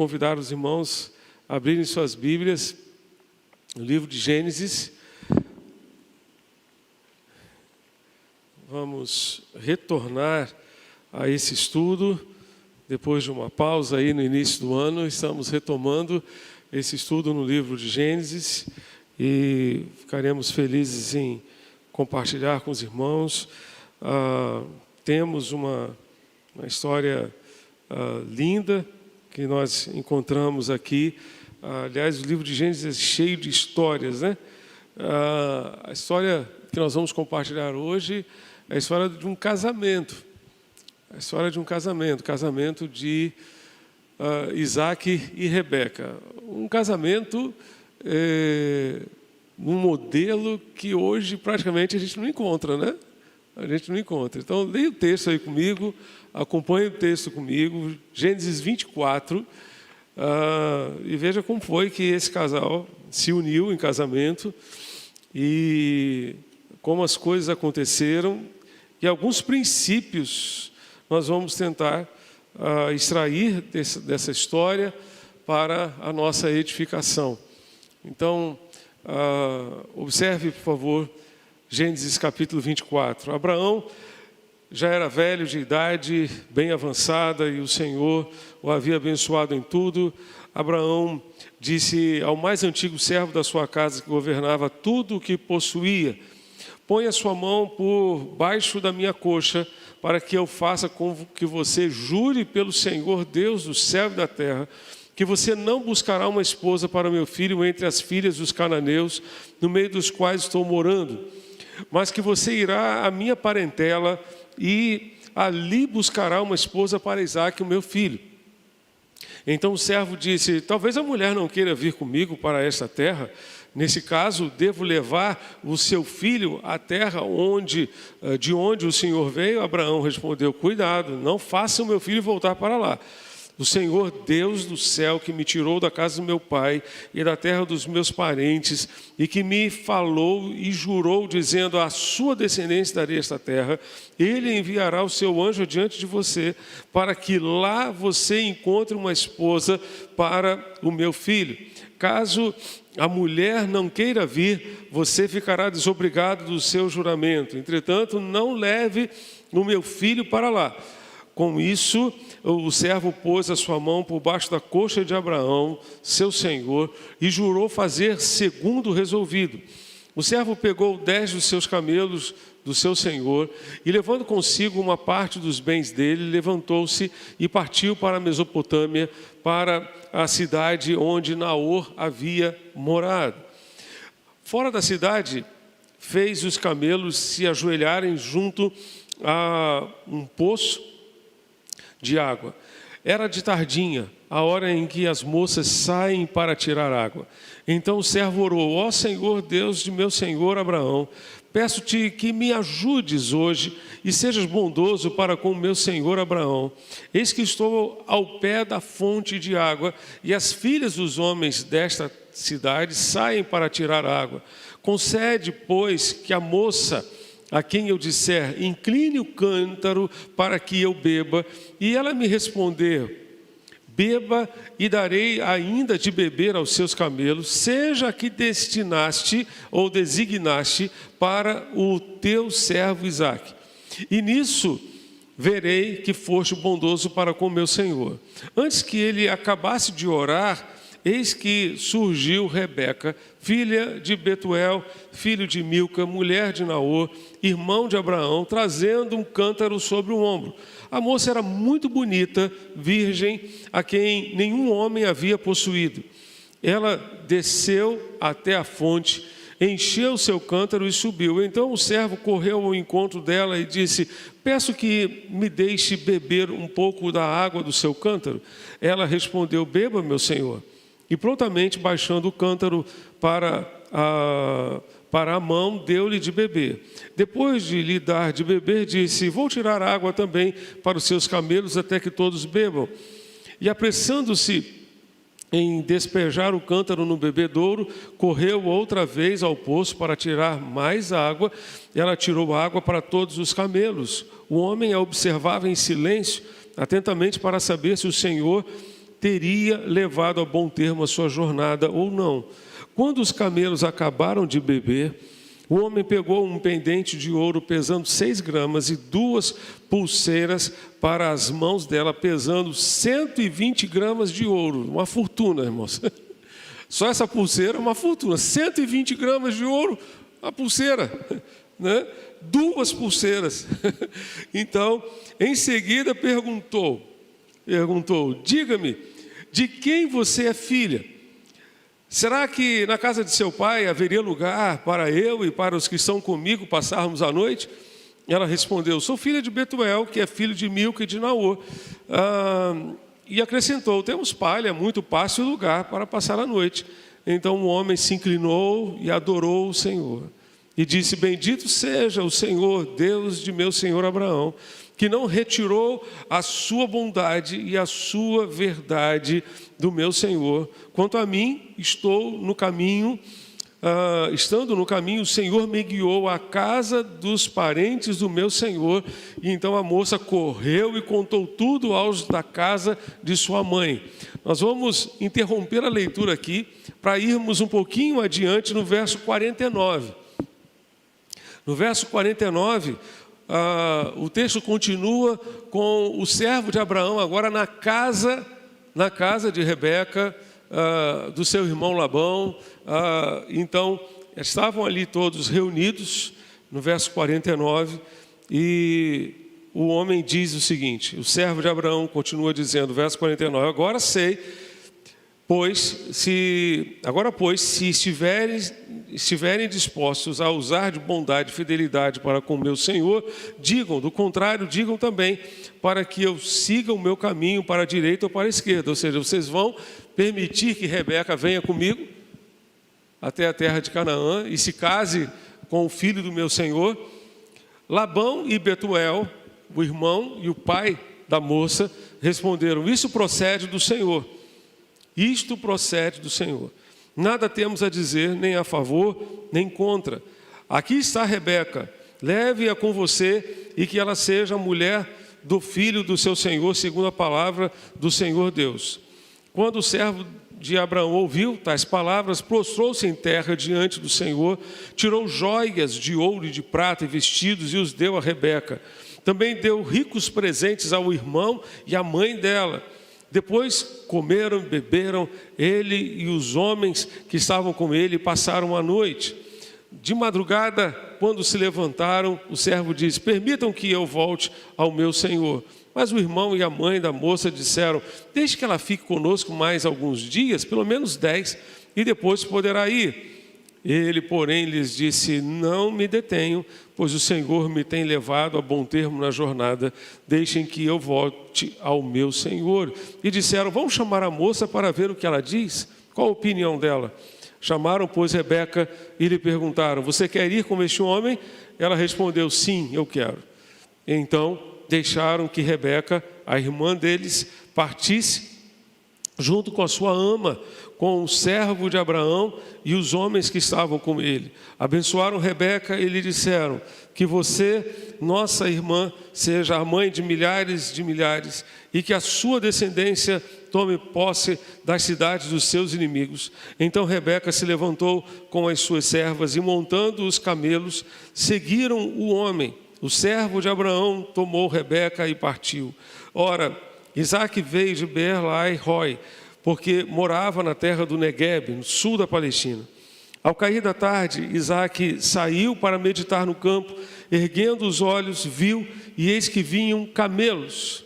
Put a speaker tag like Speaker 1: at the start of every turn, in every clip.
Speaker 1: convidar os irmãos a abrirem suas Bíblias no livro de Gênesis. Vamos retornar a esse estudo. Depois de uma pausa aí no início do ano, estamos retomando esse estudo no livro de Gênesis e ficaremos felizes em compartilhar com os irmãos. Temos uma história linda que nós encontramos aqui. Aliás, o livro de Gênesis é cheio de histórias, né? A história que nós vamos compartilhar hoje é a história de um casamento. A história de um casamento de Isaac e Rebeca. Um casamento num modelo que hoje praticamente a gente não encontra, né? A gente não encontra. Então, leia o texto aí comigo, acompanhe o texto comigo, Gênesis 24, e veja como foi que esse casal se uniu em casamento e como as coisas aconteceram e alguns princípios nós vamos tentar extrair dessa história para a nossa edificação. Então, observe, por favor, Gênesis capítulo 24. Abraão já era velho de idade, bem avançada, e o Senhor o havia abençoado em tudo. Abraão disse ao mais antigo servo da sua casa, que governava tudo o que possuía: põe a sua mão por baixo da minha coxa, para que eu faça com que você jure pelo Senhor, Deus do céu e da terra, que você não buscará uma esposa para meu filho entre as filhas dos cananeus, no meio dos quais estou morando, mas que você irá à minha parentela e ali buscará uma esposa para Isaque, o meu filho. Então o servo disse: talvez a mulher não queira vir comigo para esta terra. Nesse caso, devo levar o seu filho à terra de onde o Senhor veio? Abraão respondeu: cuidado, não faça o meu filho voltar para lá. O Senhor, Deus do céu, que me tirou da casa do meu pai e da terra dos meus parentes, e que me falou e jurou, dizendo: à sua descendência darei esta terra, ele enviará o seu anjo diante de você, para que lá você encontre uma esposa para o meu filho. Caso a mulher não queira vir, você ficará desobrigado do seu juramento. Entretanto, não leve o meu filho para lá. Com isso, o servo pôs a sua mão por baixo da coxa de Abraão, seu senhor, e jurou fazer segundo o resolvido. O servo pegou 10 dos seus camelos do seu senhor e, levando consigo uma parte dos bens dele, levantou-se e partiu para a Mesopotâmia, para a cidade onde Naor havia morado. Fora da cidade, fez os camelos se ajoelharem junto a um poço de água. Era de tardinha, a hora em que as moças saem para tirar água. Então o servo orou: ó Senhor, Deus de meu senhor Abraão, peço-te que me ajudes hoje e sejas bondoso para com meu senhor Abraão. Eis que estou ao pé da fonte de água e as filhas dos homens desta cidade saem para tirar água. Concede, pois, que a moça a quem eu disser: incline o cântaro para que eu beba, e ela me responder: beba, e darei ainda de beber aos seus camelos, seja a que destinaste ou designaste para o teu servo Isaque. E nisso verei que foste bondoso para com meu senhor. Antes que ele acabasse de orar, eis que surgiu Rebeca, filha de Betuel, filho de Milca, mulher de Naor, irmão de Abraão, trazendo um cântaro sobre o ombro. A moça era muito bonita, virgem, a quem nenhum homem havia possuído. Ela desceu até a fonte, encheu seu cântaro e subiu. Então o servo correu ao encontro dela e disse: peço que me deixe beber um pouco da água do seu cântaro. Ela respondeu: beba, meu senhor. E prontamente, baixando o cântaro para a mão, deu-lhe de beber. Depois de lhe dar de beber, disse: vou tirar água também para os seus camelos, até que todos bebam. E apressando-se em despejar o cântaro no bebedouro, correu outra vez ao poço para tirar mais água. Ela tirou água para todos os camelos. O homem a observava em silêncio, atentamente, para saber se o Senhor teria levado a bom termo a sua jornada ou não. Quando os camelos acabaram de beber, o homem pegou um pendente de ouro pesando 6 gramas e 2 pulseiras para as mãos dela, pesando 120 gramas de ouro. Uma fortuna, irmãos. Só essa pulseira é uma fortuna. 120 gramas de ouro, a pulseira, né? 2 pulseiras. Então, em seguida perguntou, diga-me, de quem você é filha? Será que na casa de seu pai haveria lugar para eu e para os que estão comigo passarmos a noite? Ela respondeu, sou filha de Betuel, que é filho de Milca e de Naor. E acrescentou, temos palha, muito pasto e lugar para passar a noite. Então o homem se inclinou e adorou o Senhor. E disse, bendito seja o Senhor, Deus de meu senhor Abraão, que não retirou a sua bondade e a sua verdade do meu Senhor. Quanto a mim, estando no caminho, o Senhor me guiou à casa dos parentes do meu Senhor. E então a moça correu e contou tudo aos da casa de sua mãe. Nós vamos interromper a leitura aqui para irmos um pouquinho adiante no verso 49. No verso 49, o texto continua com o servo de Abraão agora na casa de Rebeca, do seu irmão Labão. Então, estavam ali todos reunidos, no verso 49, e o homem diz o seguinte, o servo de Abraão continua dizendo, verso 49, agora sei, se estiverem dispostos a usar de bondade e fidelidade para com meu Senhor, digam, do contrário, digam também, para que eu siga o meu caminho para a direita ou para a esquerda. Ou seja, vocês vão permitir que Rebeca venha comigo até a terra de Canaã e se case com o filho do meu Senhor? Labão e Betuel, o irmão e o pai da moça, responderam, isso procede do Senhor. Isto procede do Senhor. Nada temos a dizer, nem a favor, nem contra. Aqui está Rebeca, leve-a com você e que ela seja a mulher do filho do seu Senhor, segundo a palavra do Senhor Deus. Quando o servo de Abraão ouviu tais palavras, prostrou-se em terra diante do Senhor, tirou joias de ouro e de prata e vestidos e os deu a Rebeca. Também deu ricos presentes ao irmão e à mãe dela. Depois comeram e beberam, ele e os homens que estavam com ele, passaram a noite. De madrugada, quando se levantaram, o servo disse, permitam que eu volte ao meu senhor. Mas o irmão e a mãe da moça disseram, deixe que ela fique conosco mais alguns dias, pelo menos 10, e depois poderá ir. Ele, porém, lhes disse, não me detenho, pois o Senhor me tem levado a bom termo na jornada, deixem que eu volte ao meu Senhor. E disseram, vamos chamar a moça para ver o que ela diz, qual a opinião dela? Chamaram, pois, Rebeca e lhe perguntaram, você quer ir com este homem? Ela respondeu, sim, eu quero. Então, deixaram que Rebeca, a irmã deles, partisse junto com a sua ama, com o servo de Abraão e os homens que estavam com ele. Abençoaram Rebeca e lhe disseram, que você, nossa irmã, seja a mãe de milhares e que a sua descendência tome posse das cidades dos seus inimigos. Então Rebeca se levantou com as suas servas e montando os camelos, seguiram o homem. O servo de Abraão tomou Rebeca e partiu. Ora, Isaque veio de Beer-lahai-roi, porque morava na terra do Neguebe, no sul da Palestina. Ao cair da tarde, Isaque saiu para meditar no campo, erguendo os olhos, viu, e eis que vinham camelos.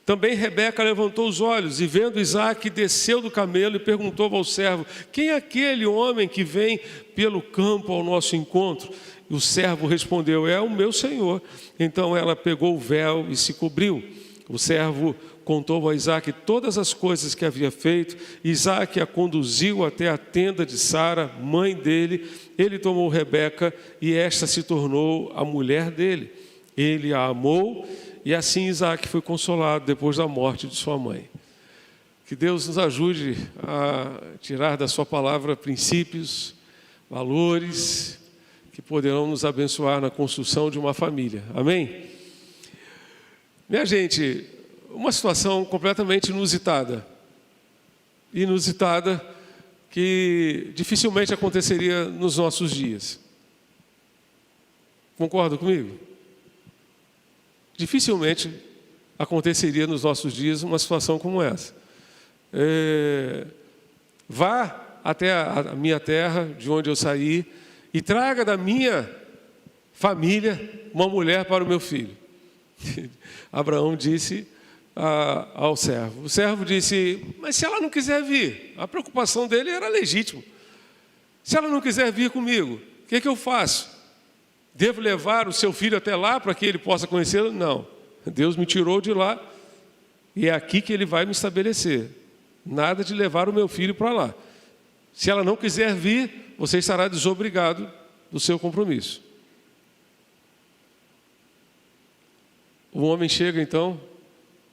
Speaker 1: Também Rebeca levantou os olhos, e vendo Isaque, desceu do camelo e perguntou ao servo, quem é aquele homem que vem pelo campo ao nosso encontro? E o servo respondeu, é o meu senhor. Então ela pegou o véu e se cobriu. O servo contou a Isaque todas as coisas que havia feito. Isaque a conduziu até a tenda de Sara, mãe dele. Ele tomou Rebeca e esta se tornou a mulher dele. Ele a amou e assim Isaque foi consolado depois da morte de sua mãe. Que Deus nos ajude a tirar da sua palavra princípios, valores, que poderão nos abençoar na construção de uma família. Amém? Minha gente, uma situação completamente inusitada. inusitada que dificilmente aconteceria nos nossos dias. Concorda comigo? Dificilmente aconteceria nos nossos dias uma situação como essa. Vá até a minha terra, de onde eu saí, e traga da minha família uma mulher para o meu filho. Abraão disse ao servo. O servo disse, mas se ela não quiser vir? A preocupação dele era legítima. Se ela não quiser vir comigo, o que eu faço? Devo levar o seu filho até lá para que ele possa conhecê-lo? Não. Deus me tirou de lá e é aqui que ele vai me estabelecer. Nada de levar o meu filho para lá. Se ela não quiser vir, você estará desobrigado do seu compromisso. O homem chega então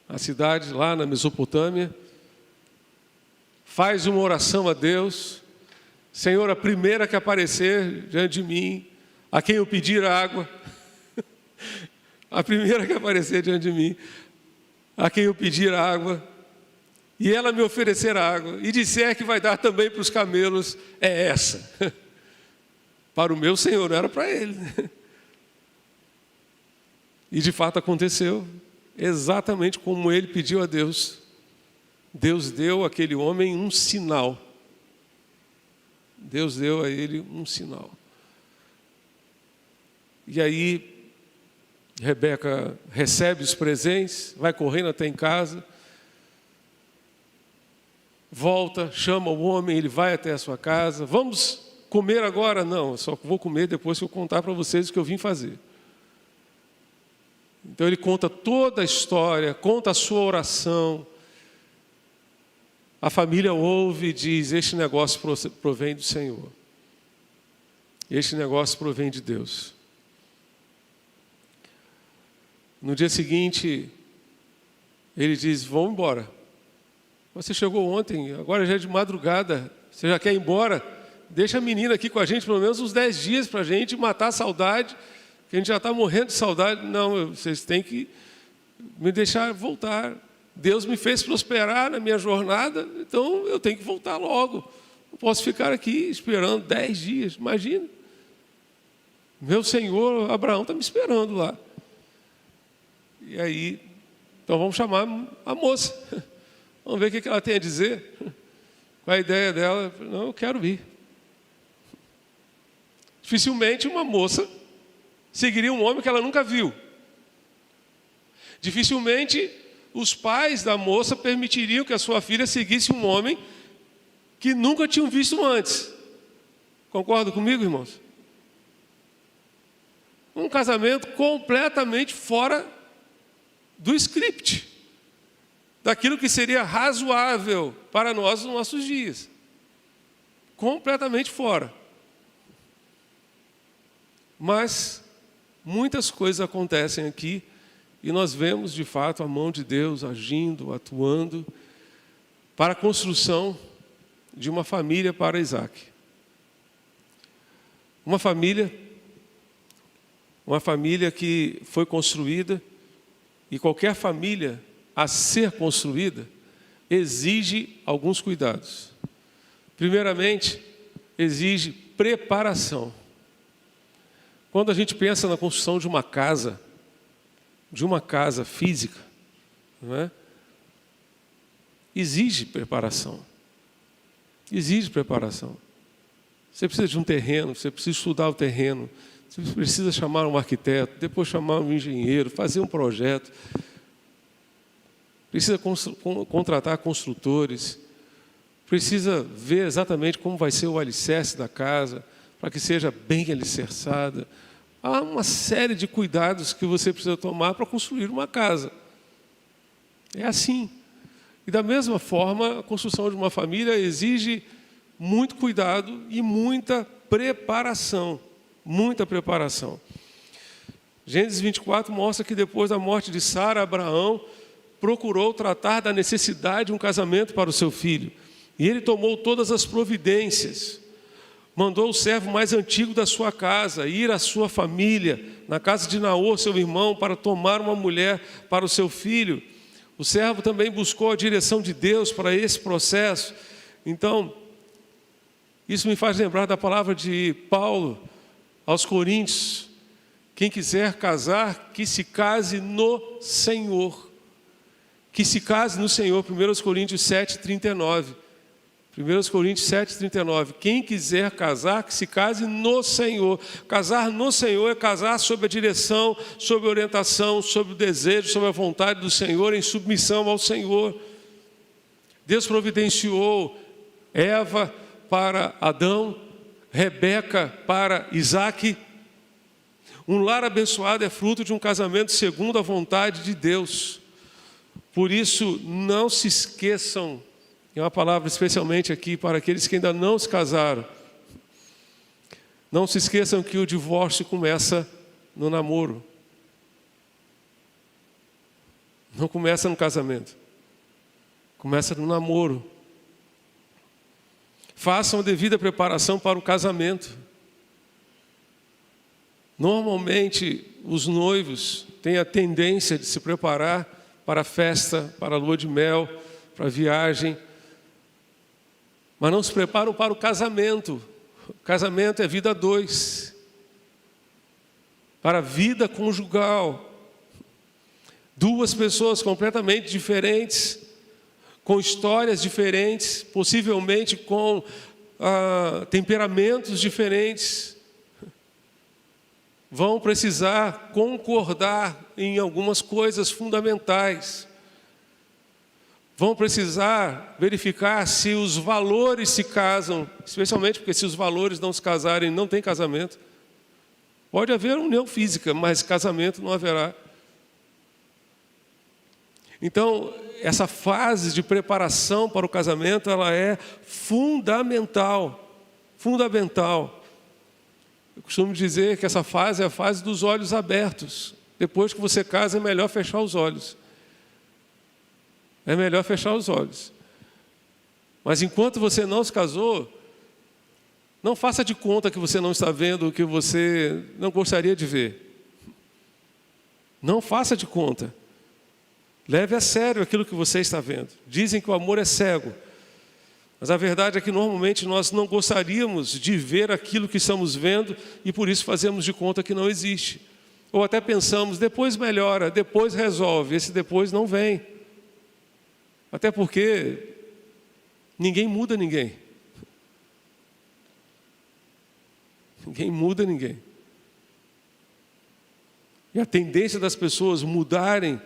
Speaker 1: à cidade, lá na Mesopotâmia, faz uma oração a Deus. Senhor, a primeira que aparecer diante de mim, a quem eu pedir água, a primeira que aparecer diante de mim, a quem eu pedir água, e ela me oferecer água, e disser que vai dar também para os camelos, é essa. Para o meu Senhor, não era para ele. E de fato aconteceu, exatamente como ele pediu a Deus. Deus deu àquele homem um sinal. Deus deu a ele um sinal. E aí, Rebeca recebe os presentes, vai correndo até em casa, volta, chama o homem, ele vai até a sua casa. Vamos comer agora? Não, eu só vou comer depois que eu contar para vocês o que eu vim fazer. Então ele conta toda a história, conta a sua oração. A família ouve e diz, este negócio provém do Senhor. Este negócio provém de Deus. No dia seguinte, ele diz, vamos embora. Você chegou ontem, agora já é de madrugada, você já quer ir embora? Deixa a menina aqui com a gente pelo menos uns 10 dias para a gente matar a saudade, que a gente já está morrendo de saudade. Não, vocês têm que me deixar voltar. Deus me fez prosperar na minha jornada, então eu tenho que voltar logo. Não posso ficar aqui esperando 10 dias, imagina. Meu Senhor, Abraão está me esperando lá. E aí, então vamos chamar a moça. Vamos ver o que ela tem a dizer. Qual é a ideia dela? Não, eu quero ir. Dificilmente uma moça seguiria um homem que ela nunca viu. Dificilmente os pais da moça permitiriam que a sua filha seguisse um homem que nunca tinham visto antes. Concorda comigo, irmãos? Um casamento completamente fora do script, daquilo que seria razoável para nós nos nossos dias. Completamente fora. Mas muitas coisas acontecem aqui e nós vemos de fato a mão de Deus agindo, atuando para a construção de uma família para Isaac. Uma família que foi construída, e qualquer família a ser construída exige alguns cuidados. Primeiramente, exige preparação. Quando a gente pensa na construção de uma casa física, não é? Exige preparação. Exige preparação. Você precisa de um terreno, você precisa estudar o terreno, você precisa chamar um arquiteto, depois chamar um engenheiro, fazer um projeto. Precisa contratar construtores. Precisa ver exatamente como vai ser o alicerce da casa, para que seja bem alicerçada. Há uma série de cuidados que você precisa tomar para construir uma casa. É assim. E da mesma forma, a construção de uma família exige muito cuidado e muita preparação. Muita preparação. Gênesis 24 mostra que depois da morte de Sara, Abraão procurou tratar da necessidade de um casamento para o seu filho. E ele tomou todas as providências. Mandou o servo mais antigo da sua casa ir à sua família, na casa de Naor, seu irmão, para tomar uma mulher para o seu filho. O servo também buscou a direção de Deus para esse processo. Então, isso me faz lembrar da palavra de Paulo aos Coríntios: quem quiser casar, que se case no Senhor. Que se case no Senhor. 1 Coríntios 7:39. 1 Coríntios 7:39. Quem quiser casar, que se case no Senhor. Casar no Senhor é casar sob a direção, sob a orientação, sob o desejo, sob a vontade do Senhor, em submissão ao Senhor. Deus providenciou Eva para Adão, Rebeca para Isaque. Um lar abençoado é fruto de um casamento segundo a vontade de Deus. Por isso, não se esqueçam, é uma palavra especialmente aqui para aqueles que ainda não se casaram. Não se esqueçam que o divórcio começa no namoro. Não começa no casamento. Começa no namoro. Façam a devida preparação para o casamento. Normalmente, os noivos têm a tendência de se preparar para a festa, para a lua de mel, para a viagem, mas não se preparam para o casamento. O casamento é vida a dois, para a vida conjugal. Duas pessoas completamente diferentes, com histórias diferentes, possivelmente com temperamentos diferentes, vão precisar concordar em algumas coisas fundamentais. Vão precisar verificar se os valores se casam, especialmente porque se os valores não se casarem, não tem casamento. Pode haver união física, mas casamento não haverá. Então, essa fase de preparação para o casamento, ela é fundamental. Fundamental. Eu costumo dizer que essa fase é a fase dos olhos abertos. Depois que você casa, é melhor fechar os olhos. É melhor fechar os olhos. Mas enquanto você não se casou, não faça de conta que você não está vendo o que você não gostaria de ver. Não faça de conta. Leve a sério aquilo que você está vendo. Dizem que o amor é cego. Mas a verdade é que normalmente nós não gostaríamos de ver aquilo que estamos vendo e por isso fazemos de conta que não existe. Ou até pensamos, depois melhora, depois resolve. Esse depois não vem. Até porque ninguém muda ninguém. Ninguém muda ninguém. E a tendência das pessoas mudarem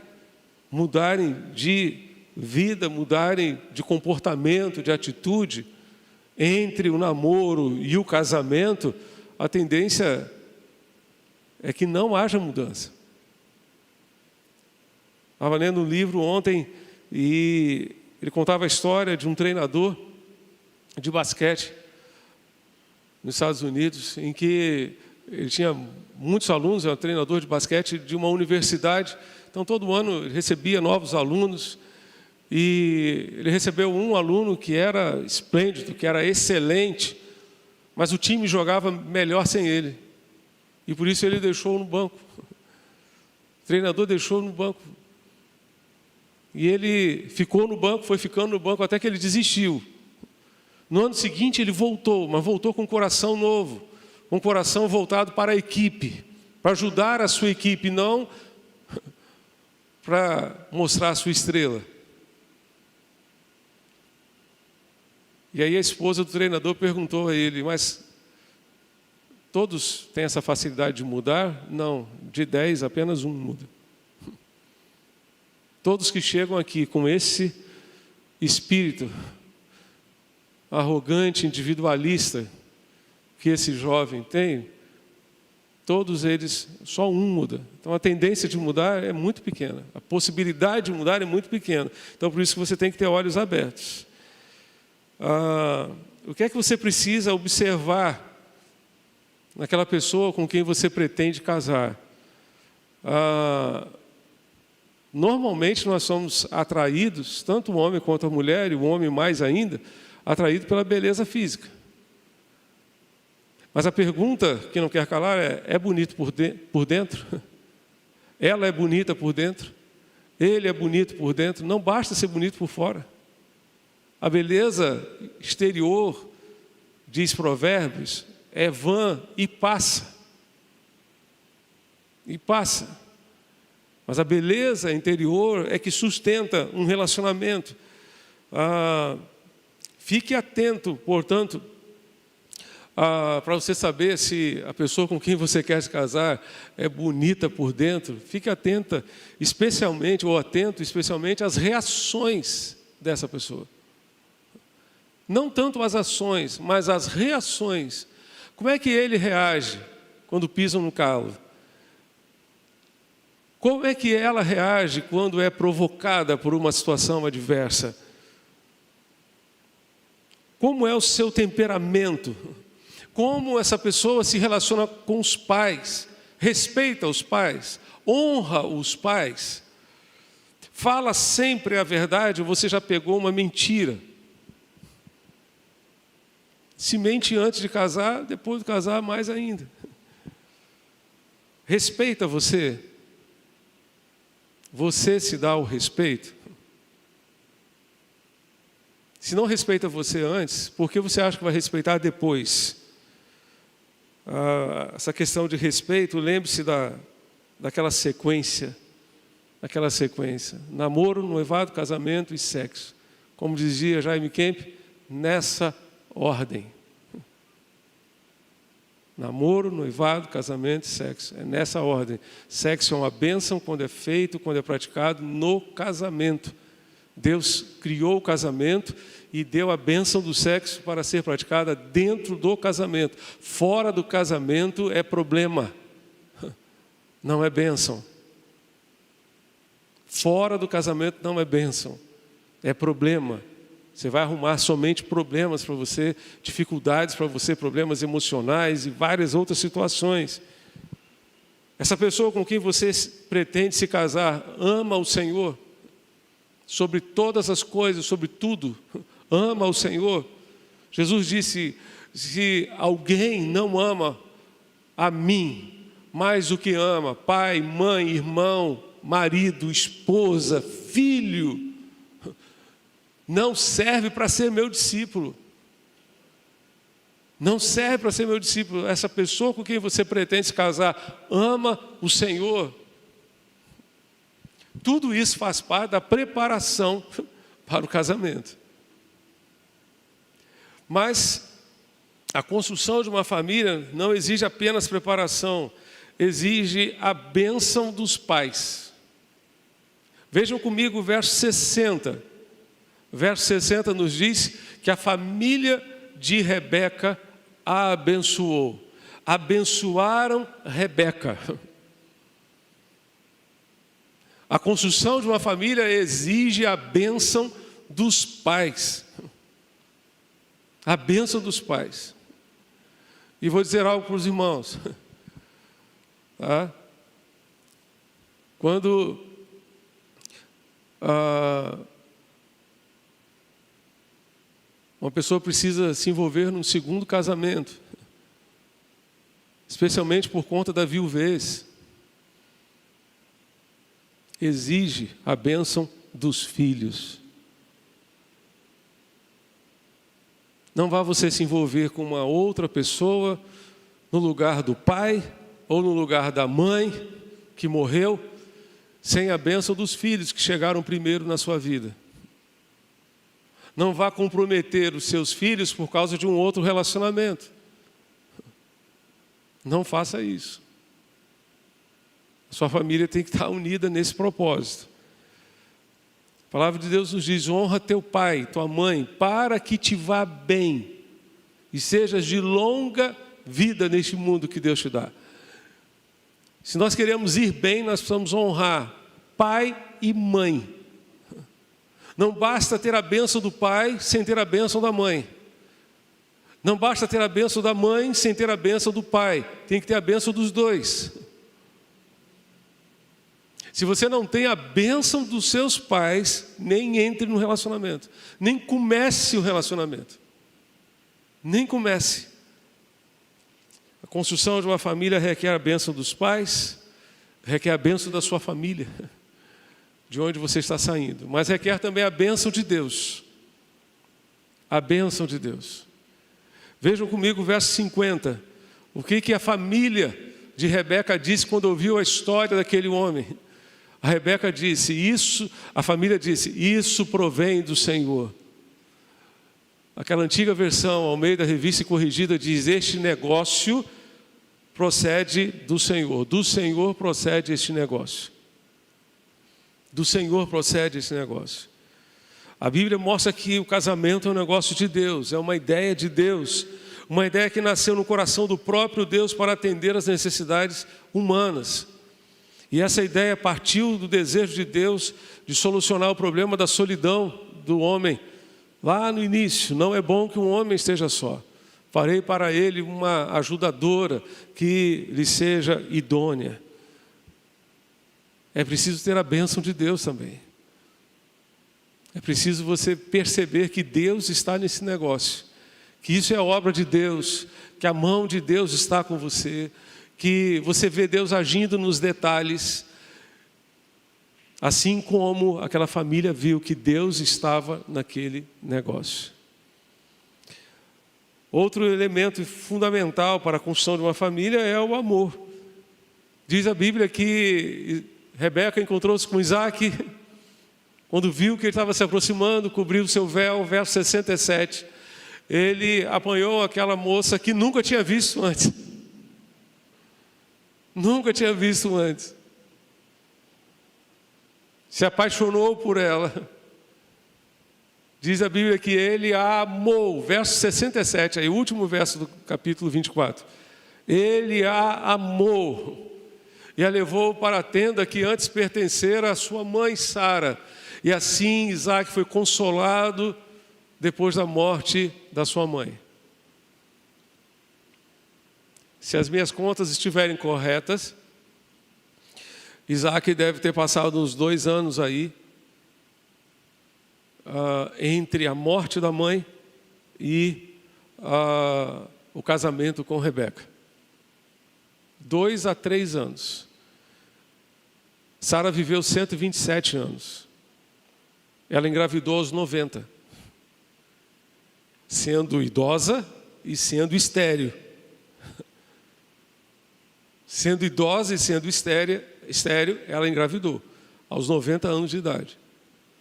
Speaker 1: de vida, mudarem de comportamento, de atitude, entre o namoro e o casamento, a tendência é que não haja mudança. Estava lendo um livro ontem e ele contava a história de um treinador de basquete nos Estados Unidos, em que ele tinha muitos alunos, era um treinador de basquete de uma universidade. Então, todo ano ele recebia novos alunos e ele recebeu um aluno que era esplêndido, que era excelente, mas o time jogava melhor sem ele. E por isso ele deixou no banco. O treinador deixou no banco. E ele ficou no banco, foi ficando no banco até que ele desistiu. No ano seguinte ele voltou, mas voltou com um coração novo, um coração voltado para a equipe, para ajudar a sua equipe, não para mostrar a sua estrela. E aí a esposa do treinador perguntou a ele, mas todos têm essa facilidade de mudar? Não, de 10 apenas um muda. Todos que chegam aqui com esse espírito arrogante, individualista que esse jovem tem, todos eles, só um muda. Então a tendência de mudar é muito pequena. A possibilidade de mudar é muito pequena. Então por isso que você tem que ter olhos abertos. O que é que você precisa observar naquela pessoa com quem você pretende casar? Normalmente nós somos atraídos, tanto o homem quanto a mulher, e o homem mais ainda, atraído pela beleza física. Mas a pergunta que não quer calar é bonito por dentro? Ela é bonita por dentro? Ele é bonito por dentro? Não basta ser bonito por fora. A beleza exterior, diz Provérbios, é vã e passa. E passa. Mas a beleza interior é que sustenta um relacionamento. Fique atento, portanto, para você saber se a pessoa com quem você quer se casar é bonita por dentro. Fique atenta, atento especialmente às reações dessa pessoa. Não tanto as ações, mas as reações. Como é que ele reage quando pisam no calo? Como é que ela reage quando é provocada por uma situação adversa? Como é o seu temperamento? Como essa pessoa se relaciona com os pais? Respeita os pais? Honra os pais? Fala sempre a verdade ou você já pegou uma mentira? Se mente antes de casar, depois de casar, mais ainda. Respeita você? Você se dá o respeito? Se não respeita você antes, por que você acha que vai respeitar depois? Essa questão de respeito, lembre-se daquela sequência. Namoro, noivado, casamento e sexo. Como dizia Jaime Kemp, nessa ordem. Namoro, noivado, casamento e sexo. É nessa ordem. Sexo é uma bênção quando é feito, quando é praticado no casamento. Deus criou o casamento e deu a bênção do sexo para ser praticada dentro do casamento. Fora do casamento é problema, não é bênção. Fora do casamento não é bênção, é problema. Você vai arrumar somente problemas para você, dificuldades para você, problemas emocionais e várias outras situações. Essa pessoa com quem você pretende se casar ama o Senhor sobre todas as coisas, sobre tudo, ama o Senhor. Jesus disse, se alguém não ama a mim mais do que ama pai, mãe, irmão, marido, esposa, filho, não serve para ser meu discípulo. Não serve para ser meu discípulo. Essa pessoa com quem você pretende se casar ama o Senhor. Tudo isso faz parte da preparação para o casamento. Mas a construção de uma família não exige apenas preparação, exige a bênção dos pais. Vejam comigo o verso 60. O verso 60 nos diz que a família de Rebeca a abençoou. Abençoaram Rebeca. A construção de uma família exige a bênção dos pais. A bênção dos pais. E vou dizer algo para os irmãos. Tá? Quando uma pessoa precisa se envolver num segundo casamento, especialmente por conta da viuvez, exige a bênção dos filhos. Não vá você se envolver com uma outra pessoa no lugar do pai ou no lugar da mãe que morreu, sem a bênção dos filhos que chegaram primeiro na sua vida. Não vá comprometer os seus filhos por causa de um outro relacionamento. Não faça isso. A sua família tem que estar unida nesse propósito. A palavra de Deus nos diz, honra teu pai, tua mãe, para que te vá bem e sejas de longa vida neste mundo que Deus te dá. Se nós queremos ir bem, nós precisamos honrar pai e mãe. Não basta ter a bênção do pai sem ter a bênção da mãe. Não basta ter a bênção da mãe sem ter a bênção do pai. Tem que ter a bênção dos dois. Se você não tem a bênção dos seus pais, nem entre no relacionamento. Nem comece o relacionamento. Nem comece. A construção de uma família requer a bênção dos pais, requer a bênção da sua família, de onde você está saindo. Mas requer também a bênção de Deus. A bênção de Deus. Vejam comigo o verso 50. O que a família de Rebeca disse quando ouviu a história daquele homem? A Rebeca disse, a família disse, isso provém do Senhor. Aquela antiga versão, ao meio da revista corrigida, diz, este negócio procede do Senhor. Do Senhor procede este negócio. Do Senhor procede esse negócio. A Bíblia mostra que o casamento é um negócio de Deus, é uma ideia de Deus, uma ideia que nasceu no coração do próprio Deus para atender às necessidades humanas. E essa ideia partiu do desejo de Deus de solucionar o problema da solidão do homem. Lá no início, não é bom que um homem esteja só. Farei para ele uma ajudadora que lhe seja idônea. É preciso ter a bênção de Deus também. É preciso você perceber que Deus está nesse negócio, que isso é obra de Deus, que a mão de Deus está com você, que você vê Deus agindo nos detalhes, assim como aquela família viu que Deus estava naquele negócio. Outro elemento fundamental para a construção de uma família é o amor. Diz a Bíblia que Rebeca encontrou-se com Isaac, quando viu que ele estava se aproximando, cobriu o seu véu, verso 67, ele apanhou aquela moça que nunca tinha visto antes. Nunca tinha visto antes. Se apaixonou por ela. Diz a Bíblia que ele a amou, verso 67, aí o último verso do capítulo 24. Ele a amou e a levou para a tenda que antes pertencera à sua mãe Sara. E assim Isaac foi consolado depois da morte da sua mãe. Se as minhas contas estiverem corretas, Isaac deve ter passado uns 2 anos aí, entre a morte da mãe e o casamento com Rebeca. 2 a 3 anos. Sara viveu 127 anos. Ela engravidou aos 90, sendo idosa e sendo estéril. Sendo idosa e sendo estéril, ela engravidou aos 90 anos de idade.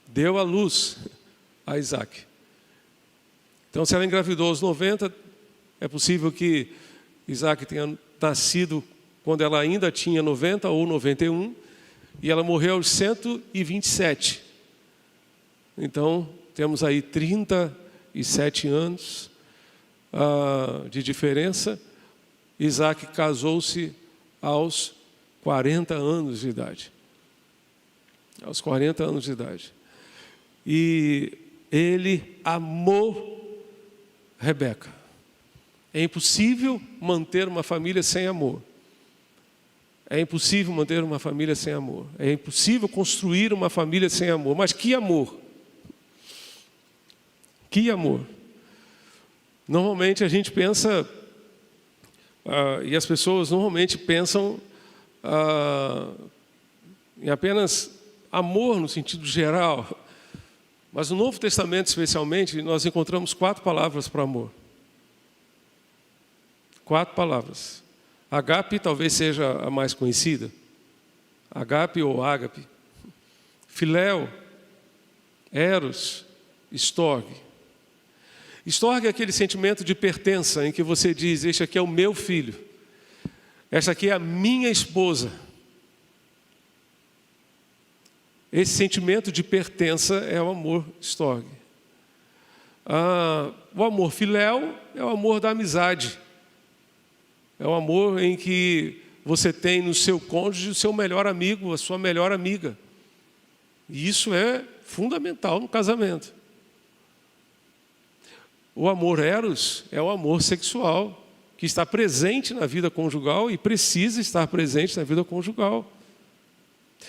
Speaker 1: Deu à luz a Isaac. Então, se ela engravidou aos 90, é possível que Isaac tenha nascido quando ela ainda tinha 90 ou 91, e ela morreu aos 127. Então, temos aí 37 anos de diferença. Isaac casou-se aos 40 anos de idade. Aos 40 anos de idade. E ele amou Rebeca. É impossível manter uma família sem amor. É impossível manter uma família sem amor. É impossível construir uma família sem amor. Mas que amor! Que amor! Normalmente a gente pensa, e as pessoas normalmente pensam em apenas amor no sentido geral. Mas no Novo Testamento, especialmente, nós encontramos 4 palavras para amor. 4 palavras. Agape talvez seja a mais conhecida. Agape ou ágape. Filéu, eros, storge. Storge é aquele sentimento de pertença em que você diz, este aqui é o meu filho. Esta aqui é a minha esposa. Esse sentimento de pertença é o amor storge. O amor filéu é o amor da amizade. É o amor em que você tem no seu cônjuge o seu melhor amigo, a sua melhor amiga. E isso é fundamental no casamento. O amor eros é o amor sexual, que está presente na vida conjugal e precisa estar presente na vida conjugal.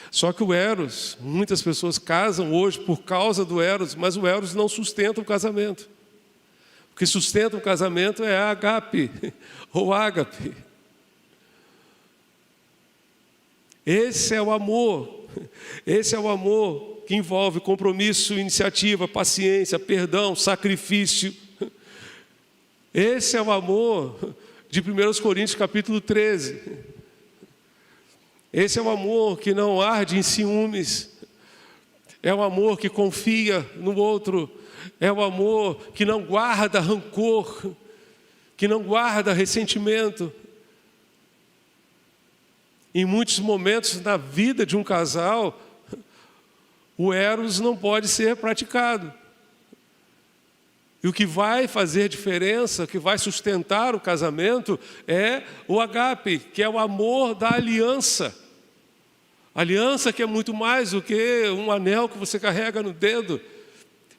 Speaker 1: Só que o eros, muitas pessoas casam hoje por causa do eros, mas o eros não sustenta o casamento. O que sustenta o casamento é a agape ou ágape. Esse é o amor Esse é o amor que envolve compromisso, iniciativa, paciência, perdão, sacrifício. Esse é o amor de 1 Coríntios capítulo 13. Esse é o amor que não arde em ciúmes. É o amor que confia no outro. É o amor que não guarda rancor, que não guarda ressentimento. Em muitos momentos na vida de um casal, o eros não pode ser praticado. E o que vai fazer diferença, o que vai sustentar o casamento é o agape, que é o amor da aliança. Aliança que é muito mais do que um anel que você carrega no dedo.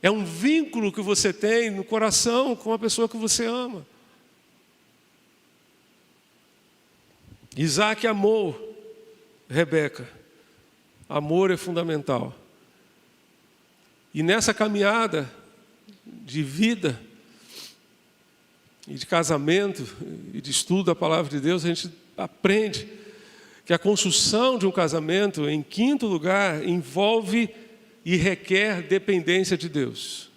Speaker 1: É um vínculo que você tem no coração com a pessoa que você ama. Isaac amou Rebeca. Amor é fundamental. E nessa caminhada de vida, e de casamento, e de estudo da palavra de Deus, a gente aprende que a construção de um casamento, em quinto lugar, envolve e requer dependência de Deus.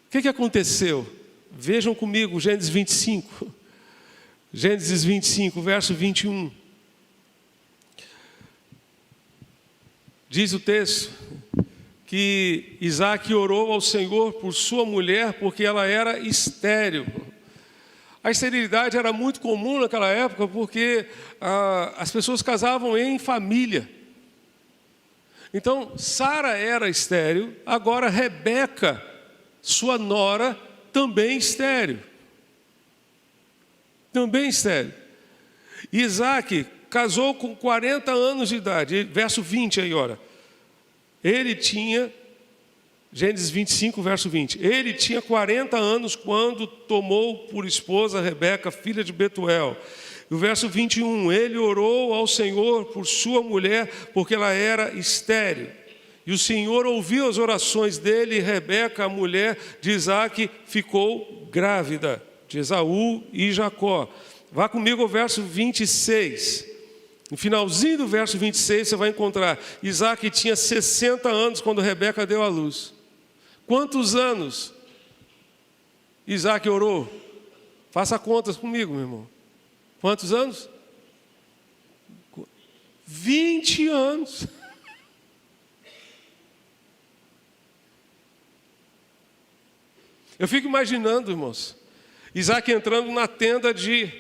Speaker 1: O que aconteceu? Vejam comigo Gênesis 25. Gênesis 25, verso 21. Diz o texto que Isaac orou ao Senhor por sua mulher, porque ela era estéril. A esterilidade era muito comum naquela época, porque as pessoas casavam em família. Então, Sara era estéril, agora Rebeca, sua nora, também estéril. Também estéril. Isaac casou com 40 anos de idade, verso 20 aí, ora. Ele tinha, Gênesis 25, verso 20. Ele tinha 40 anos quando tomou por esposa Rebeca, filha de Betuel. O verso 21, ele orou ao Senhor por sua mulher, porque ela era estéril. E o Senhor ouviu as orações dele, e Rebeca, a mulher de Isaac, ficou grávida, de Esaú e Jacó. Vá comigo ao verso 26. No finalzinho do verso 26, você vai encontrar, Isaac tinha 60 anos quando Rebeca deu à luz. Quantos anos Isaac orou? Faça contas comigo, meu irmão. Quantos anos? 20 anos. Eu fico imaginando, irmãos, Isaac entrando na tenda de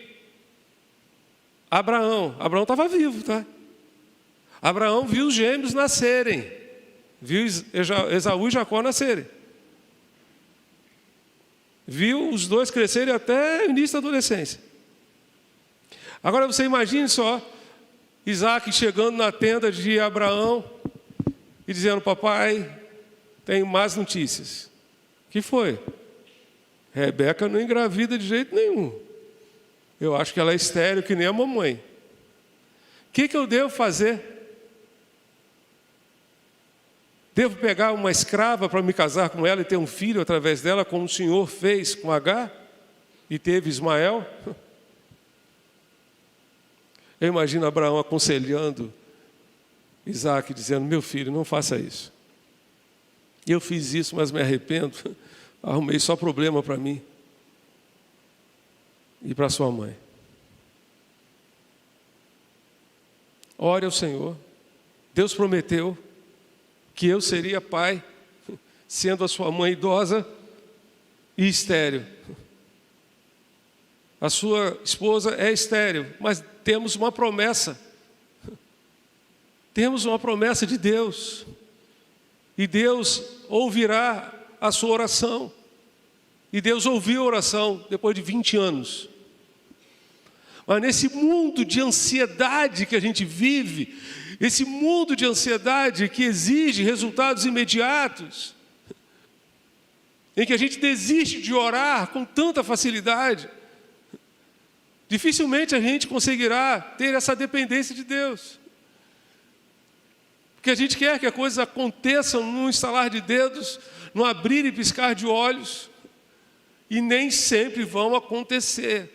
Speaker 1: Abraão. Abraão estava vivo, tá? Abraão viu os gêmeos nascerem. Viu Esaú e Jacó nascerem. Viu os dois crescerem até o início da adolescência. Agora você imagine só, Isaac chegando na tenda de Abraão e dizendo, papai, tenho más notícias. O que foi? Rebeca não engravida de jeito nenhum. Eu acho que ela é estéril que nem a mamãe. O que eu devo fazer? Devo pegar uma escrava para me casar com ela e ter um filho através dela, como o Senhor fez com Agar e teve Ismael? Eu imagino Abraão aconselhando Isaac, dizendo, meu filho, não faça isso. Eu fiz isso, mas me arrependo. Arrumei só problema para mim e para sua mãe. Ore ao Senhor. Deus prometeu que eu seria pai, sendo a sua mãe idosa e estéril. A sua esposa é estéril, mas temos uma promessa. Temos uma promessa de Deus. E Deus ouvirá a sua oração. E Deus ouviu a oração depois de 20 anos. Mas nesse mundo de ansiedade que a gente vive, esse mundo de ansiedade que exige resultados imediatos, em que a gente desiste de orar com tanta facilidade, dificilmente a gente conseguirá ter essa dependência de Deus. Porque a gente quer que as coisas aconteçam num estalar de dedos, num abrir e piscar de olhos, e nem sempre vão acontecer.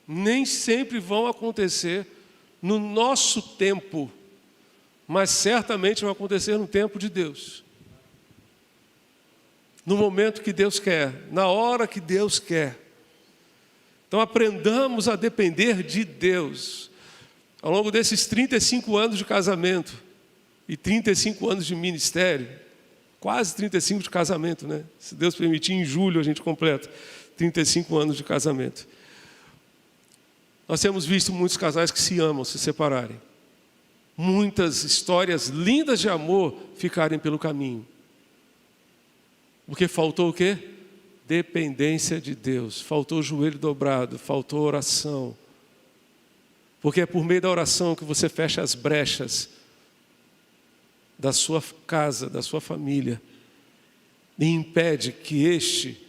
Speaker 1: Nem sempre vão acontecer no nosso tempo, mas certamente vai acontecer no tempo de Deus. No momento que Deus quer, na hora que Deus quer. Então aprendamos a depender de Deus. Ao longo desses 35 anos de casamento e 35 anos de ministério, quase 35 de casamento, né? Se Deus permitir, em julho a gente completa 35 anos de casamento. Nós temos visto muitos casais que se amam se separarem. Muitas histórias lindas de amor ficarem pelo caminho. Porque faltou o quê? Dependência de Deus. Faltou o joelho dobrado, faltou oração. Porque é por meio da oração que você fecha as brechas da sua casa, da sua família, e impede que este,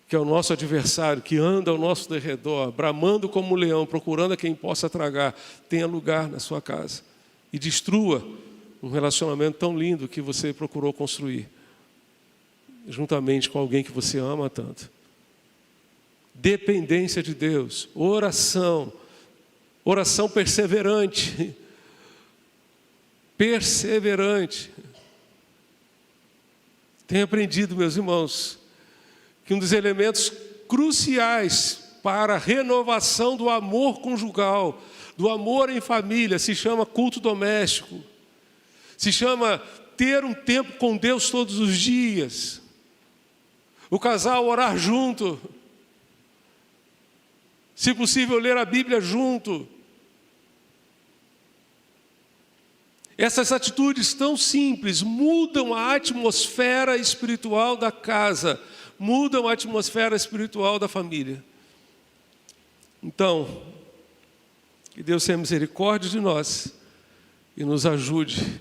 Speaker 1: que é o nosso adversário, que anda ao nosso derredor, bramando como um leão, procurando a quem possa tragar, tenha lugar na sua casa e destrua um relacionamento tão lindo que você procurou construir, juntamente com alguém que você ama tanto. Dependência de Deus, oração perseverante. Perseverante. Tenho aprendido, meus irmãos, que um dos elementos cruciais para a renovação do amor conjugal, do amor em família, se chama culto doméstico. Se chama ter um tempo com Deus todos os dias. O casal orar junto. Se possível, ler a Bíblia junto. Essas atitudes tão simples mudam a atmosfera espiritual da casa, mudam a atmosfera espiritual da família. Então, que Deus tenha misericórdia de nós e nos ajude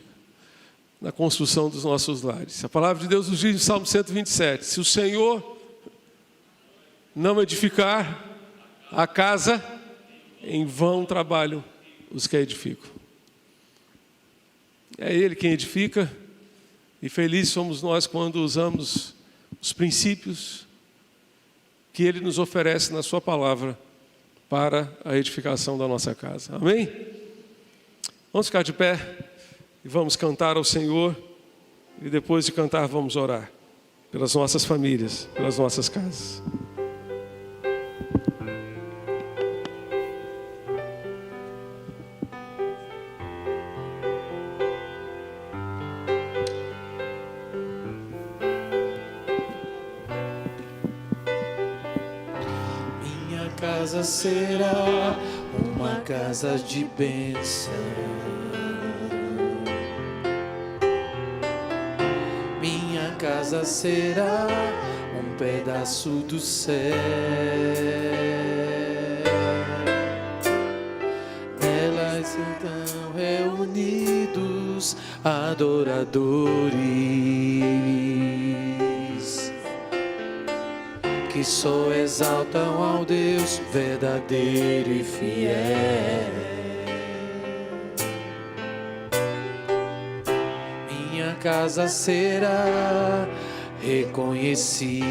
Speaker 1: na construção dos nossos lares. A palavra de Deus nos diz no Salmo 127, se o Senhor não edificar a casa, em vão trabalham os que a edificam. É Ele quem edifica, e felizes somos nós quando usamos os princípios que Ele nos oferece na Sua palavra para a edificação da nossa casa. Amém? Vamos ficar de pé e vamos cantar ao Senhor, e depois de cantar vamos orar pelas nossas famílias, pelas nossas casas.
Speaker 2: Casa será uma casa de bênção. Minha casa será um pedaço do céu. Nelas estão reunidos adoradores que só exaltam ao Deus verdadeiro e fiel. Minha casa será reconhecida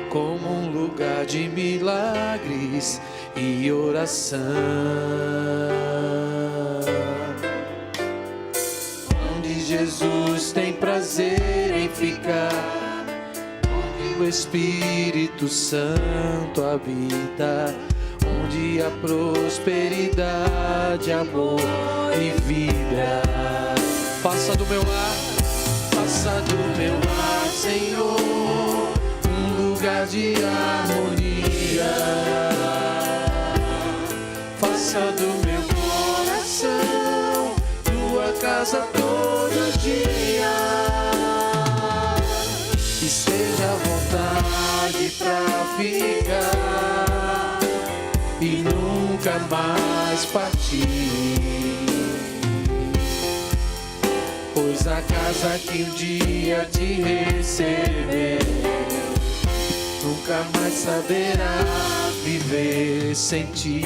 Speaker 2: como um lugar de milagres e oração, onde Jesus tem prazer em ficar, onde o Espírito Santo habita, onde a prosperidade, amor e vida. Faça do meu lar, Senhor, um lugar de harmonia. Faça do meu coração tua casa todo dia. Esteja à vontade pra ficar e nunca mais partir, pois a casa que um dia te recebeu nunca mais saberá viver sem ti.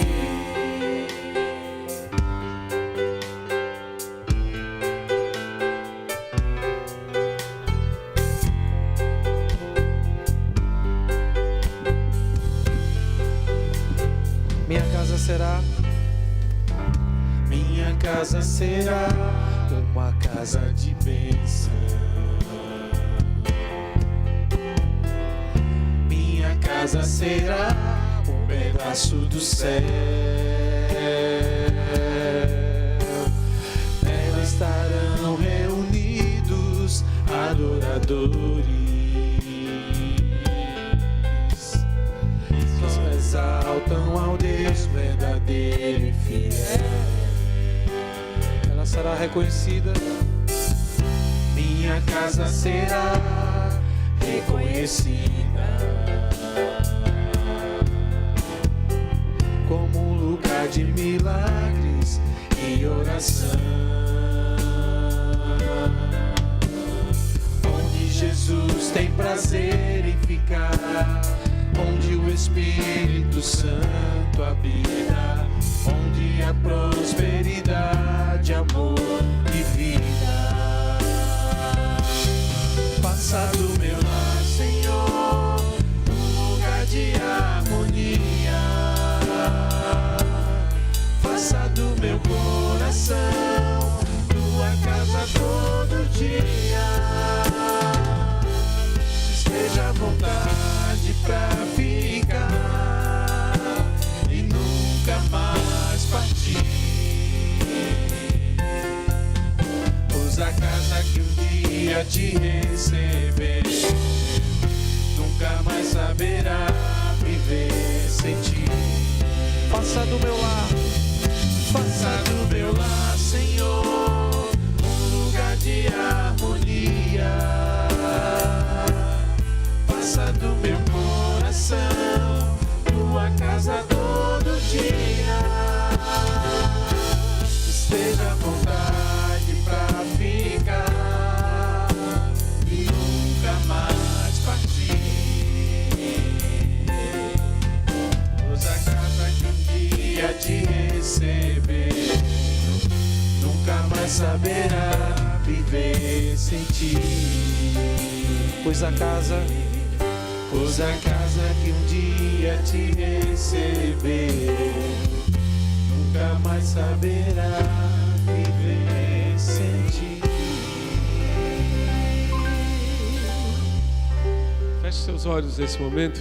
Speaker 2: será,
Speaker 3: minha casa será uma casa de bênção. Minha casa será um pedaço do céu. Nela estarão reunidos adoradores que exaltam ao Deus verdadeiro e fiel.
Speaker 2: ela será reconhecida.
Speaker 3: Minha casa será reconhecida como um lugar de milagres e oração, onde Jesus tem prazer em ficar, onde o Espírito Santo habita, onde há prosperidade, amor e vida. Faça do meu lar, Senhor, um lugar de harmonia. Faça do meu coração tua casa todo dia. Esteja à vontade pra ficar e nunca mais partir. Pois a casa que um dia te receber nunca mais saberá viver sem ti.
Speaker 2: Faça do meu lar,
Speaker 3: faça do meu lar, Senhor, um lugar de harmonia. Faça do meu coração tua casa todo dia. Esteja à vontade pra ficar e nunca mais partir. Pois a casa que um dia te receber nunca mais saberá viver sem ti.
Speaker 2: pois a casa
Speaker 3: que um dia te receber nunca mais saberá viver sem ti.
Speaker 1: Feche seus olhos nesse momento.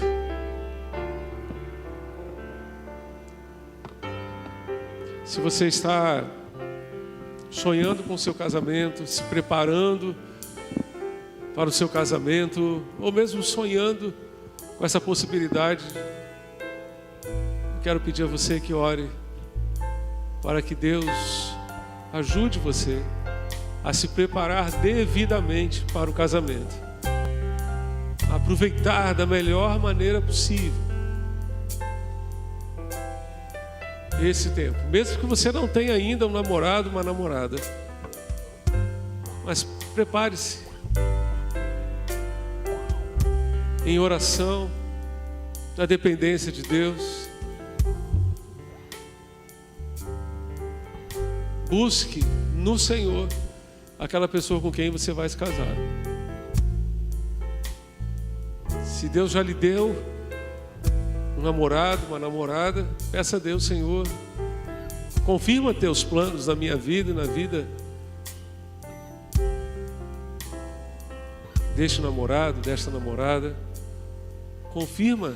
Speaker 1: Se você está sonhando com o seu casamento, se preparando para o seu casamento, ou mesmo sonhando com essa possibilidade, eu quero pedir a você que ore para que Deus ajude você a se preparar devidamente para o casamento, a aproveitar da melhor maneira possível esse tempo, mesmo que você não tenha ainda um namorado, uma namorada, mas prepare-se em oração, na dependência de Deus. Busque no Senhor aquela pessoa com quem você vai se casar. Se Deus já lhe deu um namorado, uma namorada, peça a Deus: Senhor, confirma teus planos na minha vida e na vida deste namorado, desta namorada. Confirma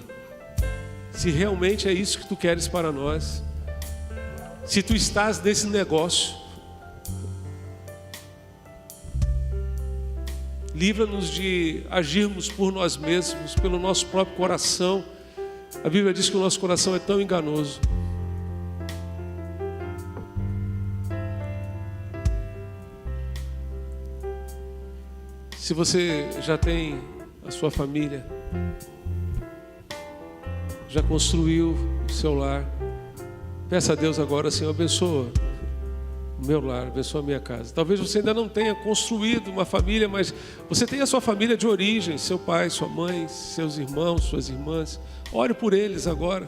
Speaker 1: se realmente é isso que tu queres para nós. Se tu estás nesse negócio, livra-nos de agirmos por nós mesmos, pelo nosso próprio coração. A Bíblia diz que o nosso coração é tão enganoso. Se você já tem a sua família, já construiu o seu lar, peça a Deus agora: Senhor, abençoa o meu lar, abençoa a minha casa. Talvez você ainda não tenha construído uma família, mas você tem a sua família de origem, seu pai, sua mãe, seus irmãos, suas irmãs. Ore por eles agora.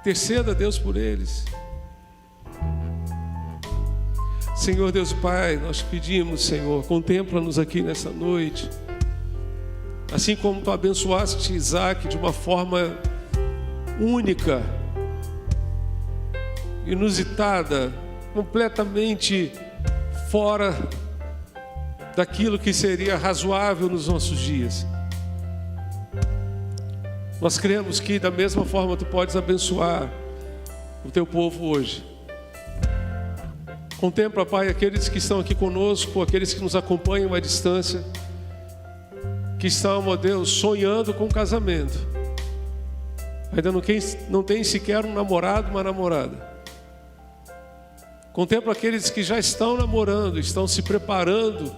Speaker 1: Interceda a Deus por eles. Senhor Deus Pai, nós pedimos, Senhor, contempla-nos aqui nessa noite. Assim como tu abençoaste Isaac de uma forma única, inusitada, completamente fora daquilo que seria razoável nos nossos dias. Nós cremos que da mesma forma Tu podes abençoar o Teu povo hoje. Contempla, Pai, aqueles que estão aqui conosco, aqueles que nos acompanham à distância, que estão, ó Deus, sonhando com casamento. Ainda não tem sequer um namorado, uma namorada. Contempla aqueles que já estão namorando, estão se preparando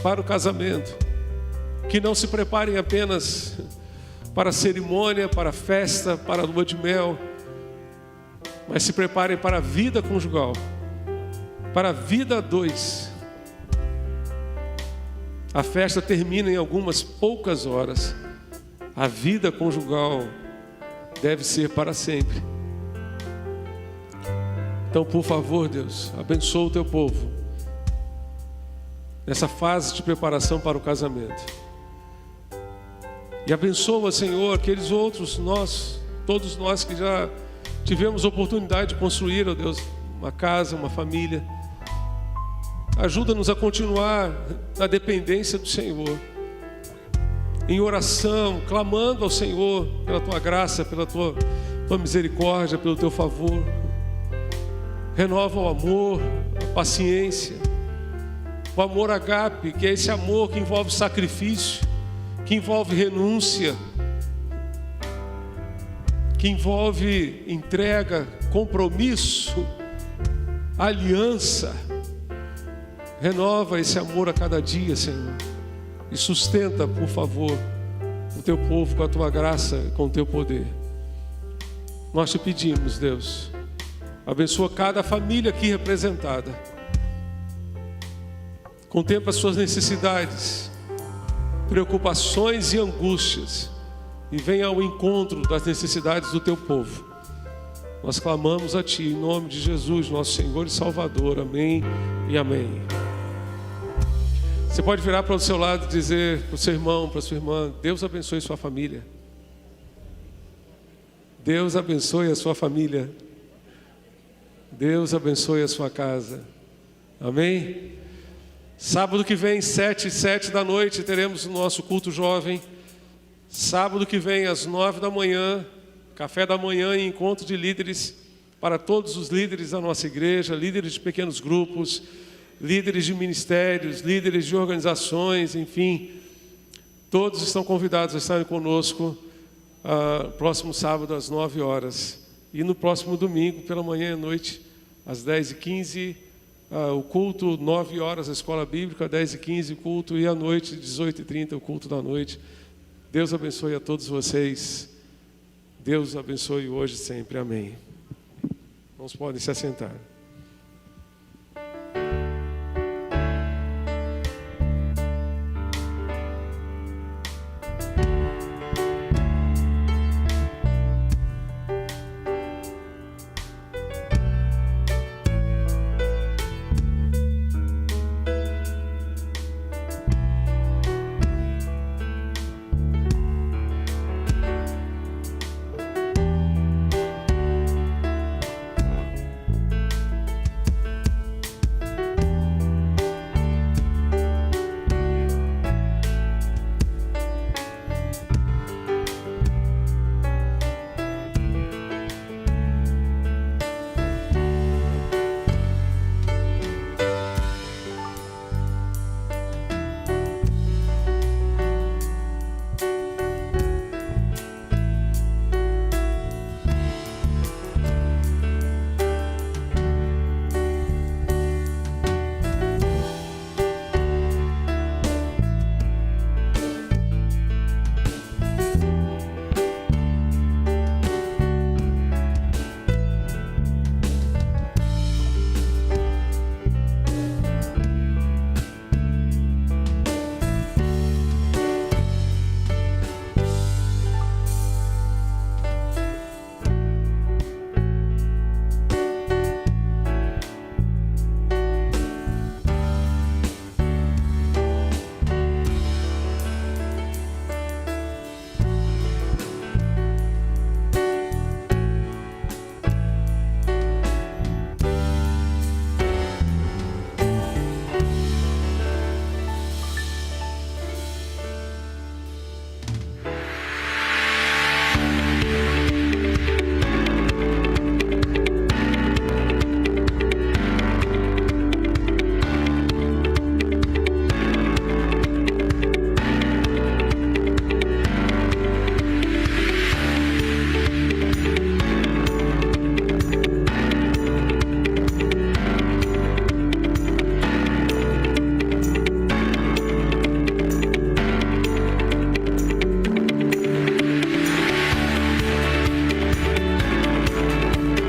Speaker 1: para o casamento. Que não se preparem apenas para a cerimônia, para a festa, para a lua de mel, mas se preparem para a vida conjugal, para a vida a dois. A festa termina em algumas poucas horas. A vida conjugal deve ser para sempre. Então, por favor, Deus, abençoa o Teu povo nessa fase de preparação para o casamento. E abençoa, Senhor, aqueles outros todos nós que já tivemos oportunidade de construir, ó Deus, uma casa, uma família. Ajuda-nos a continuar na dependência do Senhor, em oração, clamando ao Senhor pela Tua graça, pela Tua misericórdia, pelo Teu favor. Renova o amor, a paciência, o amor agape, que é esse amor que envolve sacrifício, que envolve renúncia, que envolve entrega, compromisso, aliança. Renova esse amor a cada dia, Senhor, e sustenta, por favor, o Teu povo com a Tua graça, com o Teu poder. Nós Te pedimos, Deus, abençoa cada família aqui representada. Contempla as suas necessidades, preocupações e angústias, e venha ao encontro das necessidades do Teu povo. Nós clamamos a Ti, em nome de Jesus, nosso Senhor e Salvador. Amém e amém. Você pode virar para o seu lado e dizer para o seu irmão, para a sua irmã: Deus abençoe sua família. Deus abençoe a sua família. Deus abençoe a sua casa. Amém? Sábado que vem, 7h da noite, teremos o nosso culto jovem. Sábado que vem, às 9 da manhã, café da manhã e encontro de líderes para todos os líderes da nossa igreja, líderes de pequenos grupos, líderes de ministérios, líderes de organizações, enfim. Todos estão convidados a estarem conosco próximo sábado às 9 horas. E no próximo domingo, pela manhã e à noite, às 10h15, o culto, 9 horas a escola bíblica, 10h15 o culto, e à noite, 18h30 o culto da noite. Deus abençoe a todos vocês. Deus abençoe hoje e sempre. Amém. Irmãos, podem se assentar.